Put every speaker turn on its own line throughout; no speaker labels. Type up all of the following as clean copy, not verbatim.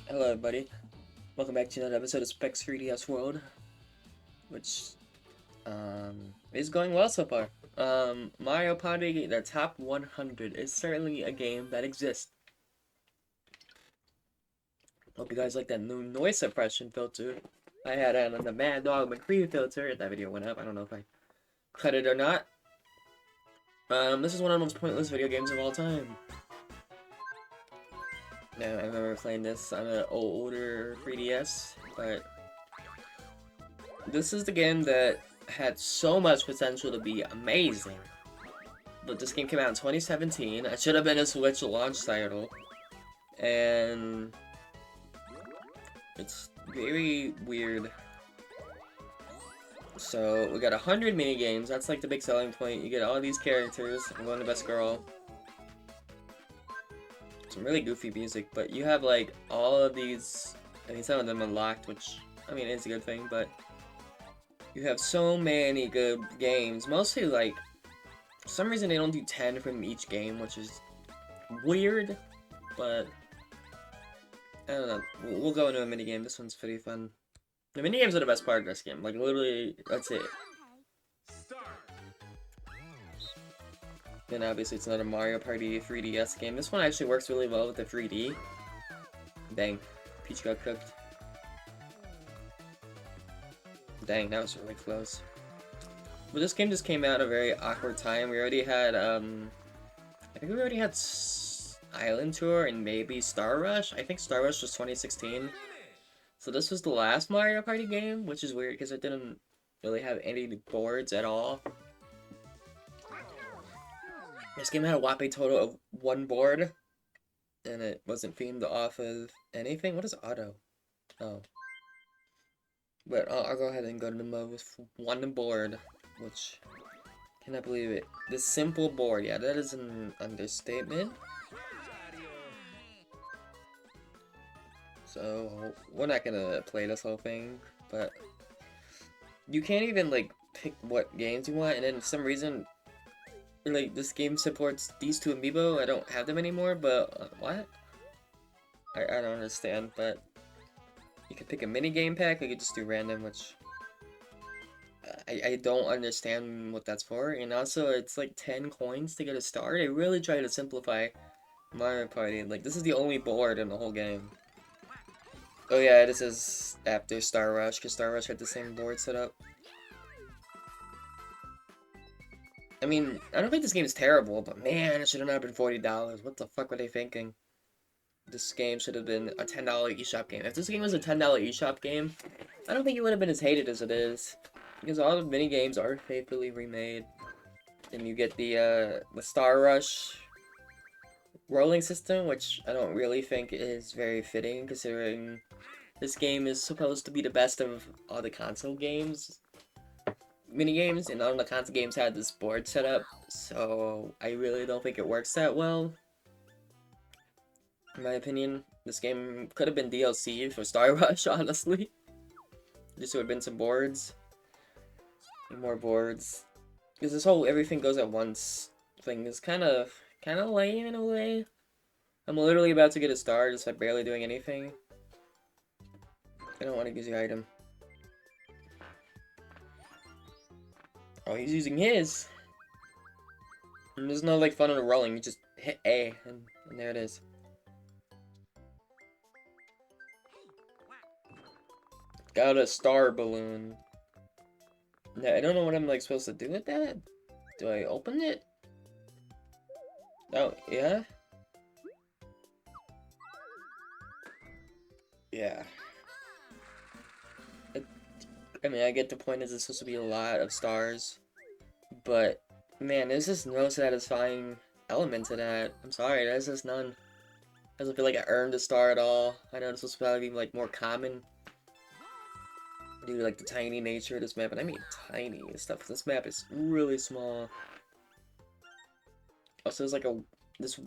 Hello everybody, welcome back to another episode of Spec's 3DS World, which, is going well so far. Mario Party, the top 100 is certainly a game that exists. Hope you guys like that new noise suppression filter. I had it on the Mad Dog McCree filter, that video went up, I don't know if I cut it or not. This is one of the most pointless video games of all time. Now, I remember playing this on an older 3DS, but this is the game that had so much potential to be amazing. But this game came out in 2017. It should have been a Switch launch title. And it's very weird. So we got 100 mini games. That's like the big selling point. You get all these characters. I'm going to Best Girl. Some really goofy music, but you have like all of these. I mean, some of them unlocked, which I mean is a good thing, but you have so many good games. Mostly like, for some reason they don't do 10 from each game, which is weird, but I don't know. We'll go into a minigame. This one's pretty fun. The minigames are the best part of this game. Like, literally, that's it. Then obviously it's another Mario Party 3DS game. This one actually works really well with the 3D. Dang, Peach got cooked. Dang, that was really close. But this game just came out at a very awkward time. We already had, I think we already had Island Tour and maybe Star Rush. I think Star Rush was 2016. So this was the last Mario Party game, which is weird because it didn't really have any boards at all. This game had a whopping total of 1 board, and it wasn't themed off of anything. What is auto? Oh. But I'll go ahead and go to the mode with 1 board, which, cannot believe it. This simple board, yeah, that is an understatement. So, we're not gonna play this whole thing, but you can't even, like, pick what games you want, and then for some reason, like, this game supports these 2 amiibo. I don't have them anymore, but, what? I don't understand, but you can pick a mini game pack, or you could just do random, which I don't understand what that's for, and also, it's like 10 coins to get a star. They really try to simplify Mario Party. Like, this is the only board in the whole game. Oh yeah, this is after Star Rush, because Star Rush had the same board set up. I mean, I don't think this game is terrible, but man, it should have not been $40. What the fuck were they thinking? This game should have been a $10 eShop game. If this game was a $10 eShop game, I don't think it would have been as hated as it is. Because all the mini games are faithfully remade. And you get the Star Rush rolling system, which I don't really think is very fitting, considering this game is supposed to be the best of all the console games, minigames, and all the console games had this board set up, so I really don't think it works that well. In my opinion, this game could have been DLC for Star Rush, honestly. Just would have been some boards. And more boards. Because this whole everything goes at once thing is kind of lame in a way. I'm literally about to get a star just by barely doing anything. I don't want to use the item. Oh, he's using his. And there's no like fun on the rolling. You just hit A, and there it is. Got a star balloon. Now, I don't know what I'm like supposed to do with that. Do I open it? Oh, yeah? Yeah. I mean, I get the point is it's supposed to be a lot of stars. But, man, there's just no satisfying element to that. I'm sorry, there's just none. Doesn't feel like I earned a star at all. I know it's supposed to probably be, like, more common due to, like, the tiny nature of this map. And I mean tiny stuff. This map is really small. Also, there's, like, this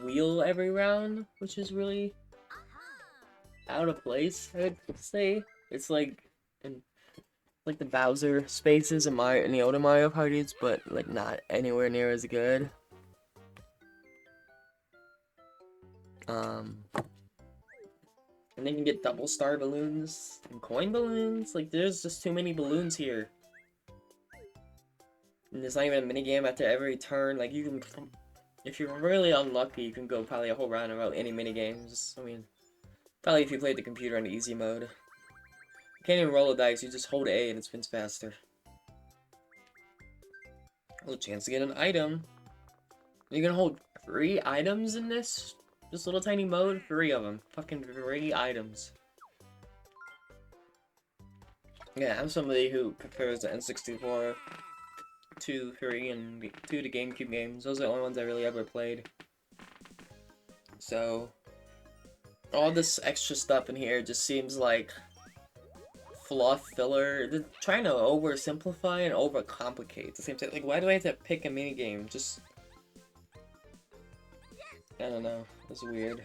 wheel every round, which is really out of place, I would say. It's, like the Bowser spaces in the older Mario parties, but like not anywhere near as good. And then you can get double star balloons and coin balloons. Like, there's just too many balloons here. And there's not even a minigame after every turn. Like, you can, if you're really unlucky, you can go probably a whole round without any minigames. I mean, probably if you played the computer on easy mode. You can't even roll a dice, you just hold A and it spins faster. A chance to get an item. You can hold 3 items in this little tiny mode? 3 of them. Fucking 3 items. Yeah, I'm somebody who prefers the N64 2, 3, and 2 to GameCube games. Those are the only ones I really ever played. So, all this extra stuff in here just seems like fluff filler. They're trying to oversimplify and overcomplicate at the same time. Like, why do I have to pick a minigame? Just, I don't know. It's weird.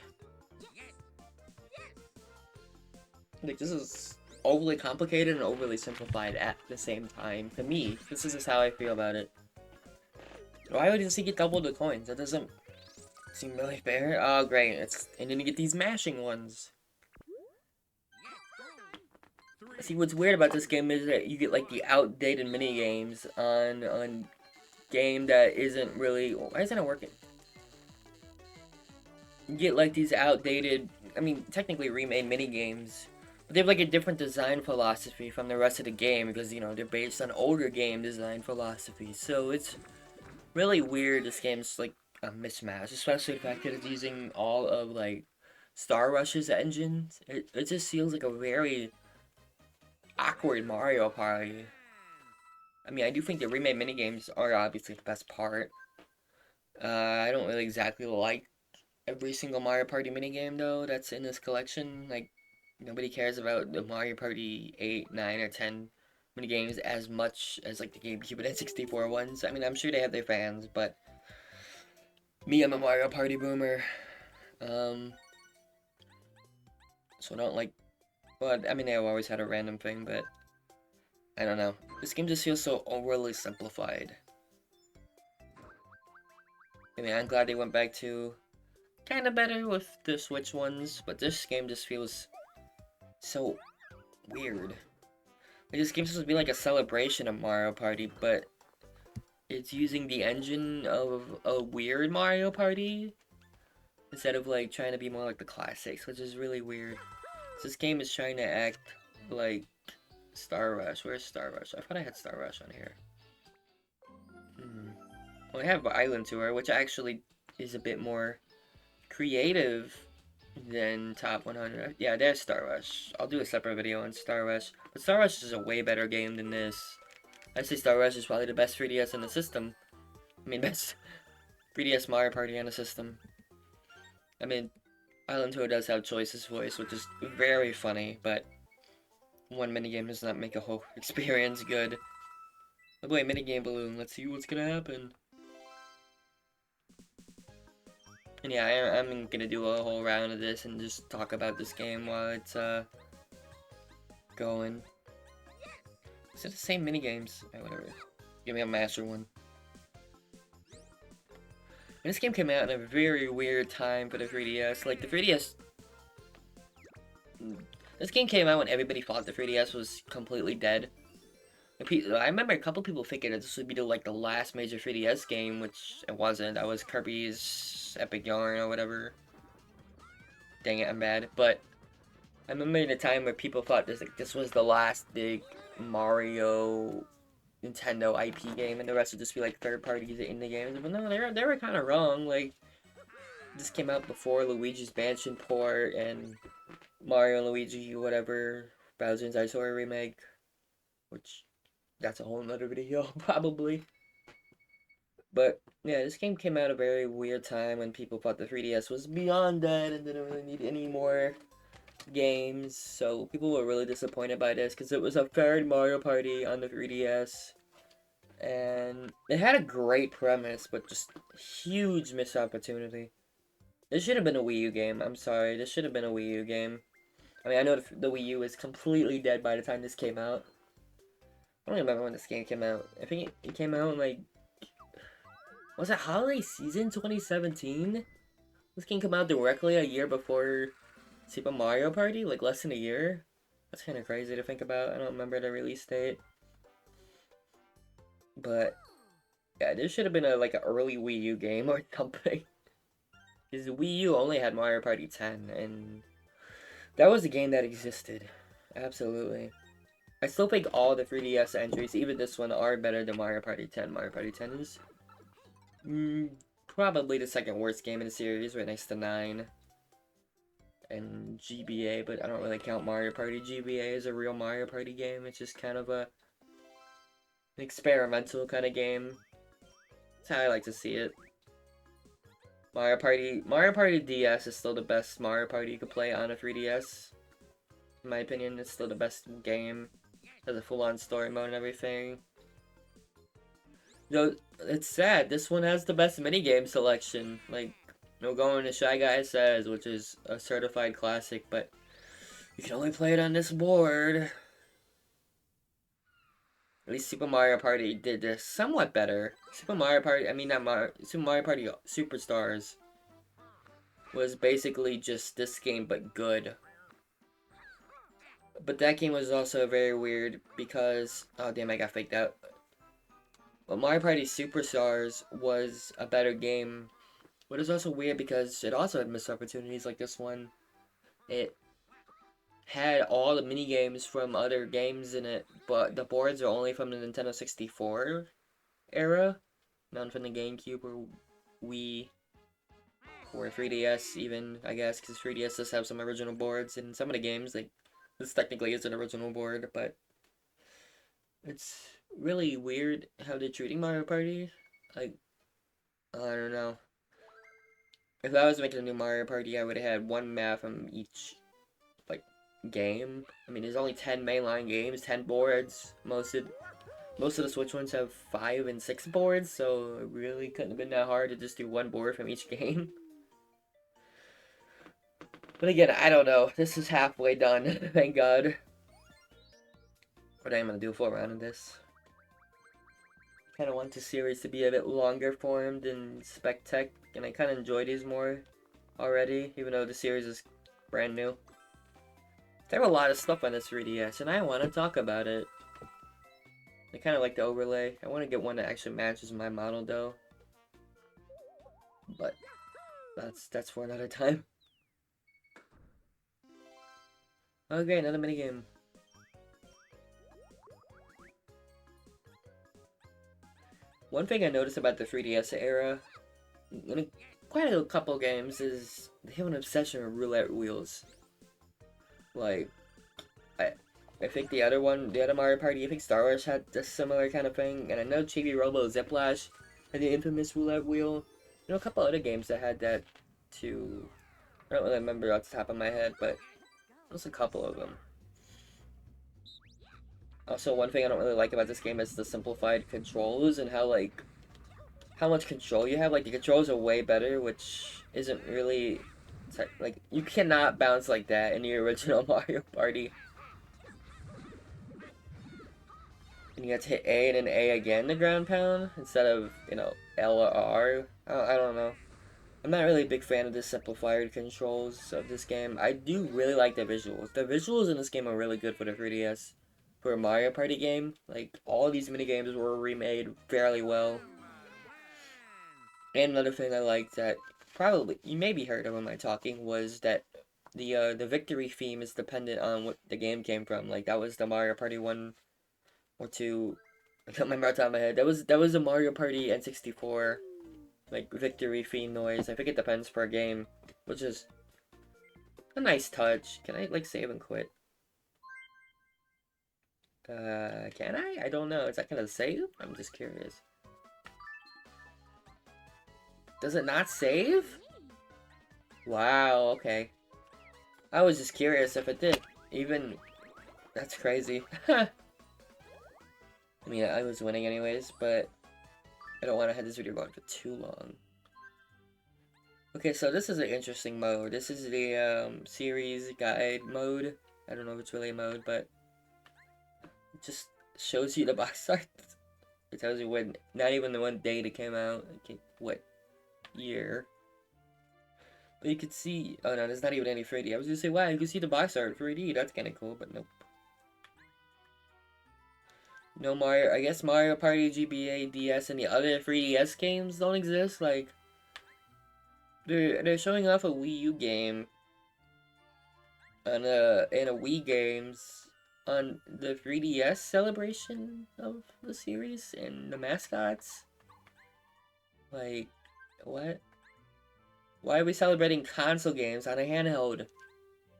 Like, this is overly complicated and overly simplified at the same time. To me, this is just how I feel about it. Why would he get double the coins? That doesn't seem really fair. Oh, great. And then you get these mashing ones. See, what's weird about this game is that you get, like, the outdated minigames on game that isn't really... Why isn't it working? You get, like, these outdated... I mean, technically remade minigames. But they have, like, a different design philosophy from the rest of the game because, you know, they're based on older game design philosophy. So it's really weird. This game's, like, a mismatch. Especially the fact that it's using all of, like, Star Rush's engines. It just feels like a very... awkward Mario Party. I mean, I do think the remade minigames are obviously the best part. I don't really exactly like every single Mario Party minigame, though, that's in this collection. Like, nobody cares about the Mario Party 8, 9, or 10 minigames as much as, like, the GameCube and N64 ones. I mean, I'm sure they have their fans, but me, I'm a Mario Party boomer. So I don't like... Well, I mean, they've always had a random thing, but... I don't know. This game just feels so overly simplified. I mean, I'm glad they went back to... kind of better with the Switch ones, but this game just feels... so... weird. Like, this game's supposed to be like a celebration of Mario Party, but... it's using the engine of a weird Mario Party instead of, like, trying to be more like the classics, which is really weird. So this game is trying to act like Star Rush. Where's Star Rush? I thought I had Star Rush on here. Well, I have Island Tour, which actually is a bit more creative than Top 100. Yeah, there's Star Rush. I'll do a separate video on Star Rush. But Star Rush is a way better game than this. I'd say Star Rush is probably the best 3DS in the system. I mean, best 3DS Mario Party on the system. I mean, Island Tour does have Choice's voice, which is very funny, but one minigame does not make a whole experience good. Oh boy, minigame balloon. Let's see what's gonna happen. And yeah, I'm gonna do a whole round of this and just talk about this game while it's going. Is it the same minigames? Whatever. Give me a master one. And this game came out in a very weird time for the 3DS. Like, the 3DS... This game came out when everybody thought the 3DS was completely dead. I remember a couple people thinking that this would be the last major 3DS game, which it wasn't. That was Kirby's Epic Yarn or whatever. Dang it, I'm bad. But I remember in a time where people thought this was the last big Mario Nintendo IP game, and the rest would just be like third parties in the games. But no, they were kind of wrong. Like, this came out before Luigi's Mansion port and Mario and Luigi, whatever, Bowser's Ice remake, which that's a whole nother video probably. But yeah, this game came out at a very weird time when people thought the 3DS was beyond dead and didn't really need any more games. So people were really disappointed by this because it was a third Mario Party on the 3DS. And it had a great premise, but just huge missed opportunity. This should have been a Wii U game. I'm sorry. This should have been a Wii U game. I mean, I know the Wii U is completely dead by the time this came out. I don't remember when this game came out. I think it came out in, like... was it holiday season 2017? This game came out directly a year before Super Mario Party? Like less than a year? That's kind of crazy to think about. I don't remember the release date. But yeah, this should have been a like an early Wii U game or something. Because the Wii U only had Mario Party 10, and that was a game that existed. Absolutely. I still think all the 3DS entries, even this one, are better than Mario Party 10. Mario Party 10 is probably the second worst game in the series, right next to 9 and GBA, but I don't really count Mario Party GBA as a real Mario Party game. It's just kind of an experimental kind of game. That's how I like to see it. Mario Party DS is still the best Mario Party you could play on a 3DS. In my opinion, it's still the best game. It has a full-on story mode and everything. Though, it's sad, this one has the best minigame selection. Like, no going to Shy Guy Says, which is a certified classic, but you can only play it on this board. At least Super Mario Party did this somewhat better. Super Mario Party Superstars was basically just this game but good. But that game was also very weird because, oh damn, I got faked out. But Mario Party Superstars was a better game, but it's also weird because it also had missed opportunities like this one. It had all the mini games from other games in it, but the boards are only from the Nintendo 64 era, none from the GameCube or Wii or 3DS even, I guess, because 3DS does have some original boards, and some of the games, like, this technically is an original board, but it's really weird how they're treating Mario Party. Like, I don't know. If I was making a new Mario Party, I would have had one map from each, like, game. I mean, there's only 10 mainline games, 10 boards. Most of the Switch ones have 5 and 6 boards, so it really couldn't have been that hard to just do one board from each game. But again, I don't know. This is halfway done, thank God. But I'm gonna do a full round of this. Kind of want the series to be a bit longer formed than Spec Tech, and I kind of enjoy these more already, even though the series is brand new. There were a lot of stuff on this 3DS, and I want to talk about it. I kind of like the overlay. I want to get one that actually matches my model, though. But that's for another time. Okay, another minigame. One thing I noticed about the 3DS era, in quite a couple games, is they have an obsession with roulette wheels. Like, I think the other Mario Party, I think Star Wars had a similar kind of thing, and I know Chibi Robo Ziplash had the infamous roulette wheel. You know, a couple other games that had that too. I don't really remember off the top of my head, but there's a couple of them. Also, one thing I don't really like about this game is the simplified controls and how much control you have. Like, the controls are way better, which isn't really, like, you cannot bounce like that in the original Mario Party. And you have to hit A and then A again to ground pound instead of, you know, L or R. I don't know. I'm not really a big fan of the simplified controls of this game. I do really like the visuals. The visuals in this game are really good for the 3DS. For a Mario Party game, like, all of these minigames were remade fairly well. And another thing I liked that probably you maybe heard of when I talking was that the victory theme is dependent on what the game came from. Like, that was the Mario Party 1 or 2. I can't remember off the top of my head. That was the Mario Party N64 like victory theme noise. I think it depends per game, which is a nice touch. Can I like save and quit? Can I? I don't know. Is that gonna save? I'm just curious. Does it not save? Wow, okay. I was just curious if it did. Even... That's crazy. I mean, I was winning anyways, but I don't want to have this video going for too long. Okay, so this is an interesting mode. This is the series guide mode. I don't know if it's really a mode, but it just shows you the box art. It tells you when, not even the one date it came out, like what year. You could see. Oh no, there's not even any 3D. I was gonna say, wow, you can see the box art 3D. That's kind of cool, but nope. No Mario. I guess Mario Party, GBA, DS, and the other 3DS games don't exist. Like, they're showing off a Wii U game on a Wii games on the 3DS celebration of the series and the mascots. Like, what? Why are we celebrating console games on a handheld?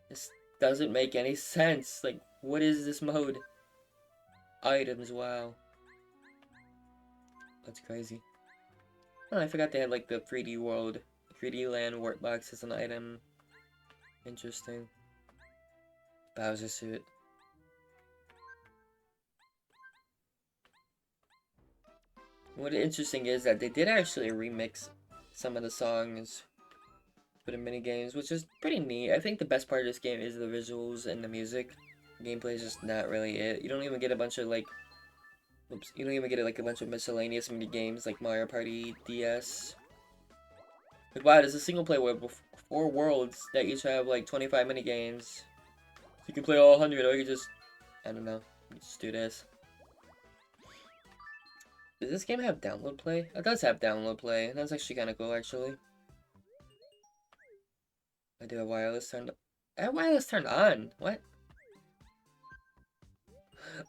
This doesn't make any sense. Like, what is this mode? Items, wow. That's crazy. Oh, I forgot they had like the 3D world, 3D land warp box as an item. Interesting. Bowser suit. What interesting is that they did actually remix some of the songs for the mini games, which is pretty neat. I think the best part of this game is the visuals and the music. Gameplay is just not really it. You don't even get a bunch of like, oops, you don't even get like a bunch of miscellaneous mini games like Mario Party DS. Like, wow, there's a single player with 4 worlds that each have like 25 mini games. So you can play all 100, or you can just, I don't know, just do this. Does this game have download play? It does have download play. That's actually kind of cool, actually. I do have wireless turned. I have wireless turned on. What?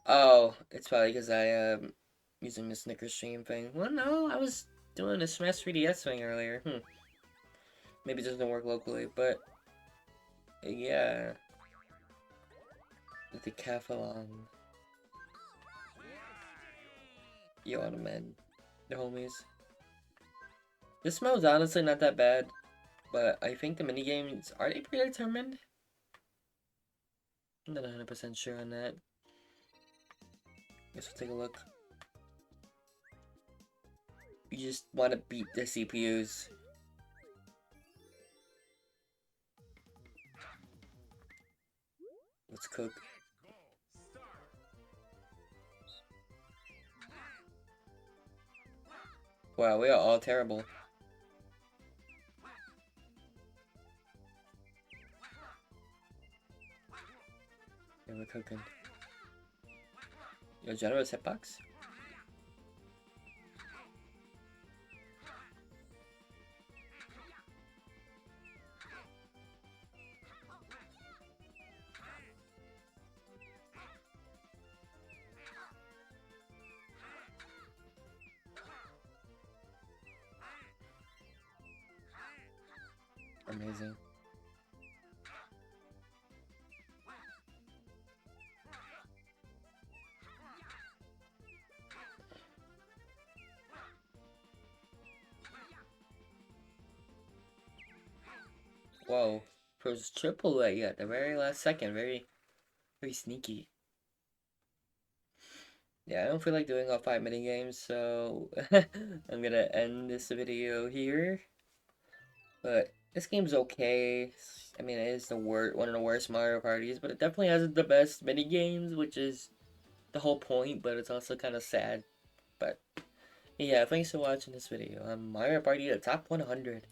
Oh, it's probably because I am using the Snickers stream thing. Well, no, I was doing the Smash 3DS thing earlier. Maybe it doesn't work locally, but yeah. The decathlon. Yo, the men. The homies. This mode's honestly not that bad, but I think the minigames, are they predetermined? I'm not 100% sure on that. Guess we'll take a look. You just want to beat the CPUs. Let's cook. Wow, we are all terrible. Yeah, we're cooking. Yo, generous hitbox? Amazing. Whoa. Pros triple A at the very last second. Very sneaky. Yeah, I don't feel like doing all 5 mini games, so I'm gonna end this video here. But this game's okay. I mean, it is one of the worst Mario parties, but it definitely has the best mini games, which is the whole point. But it's also kind of sad. But yeah, thanks for watching this video. I'm Mario Party, the top 100.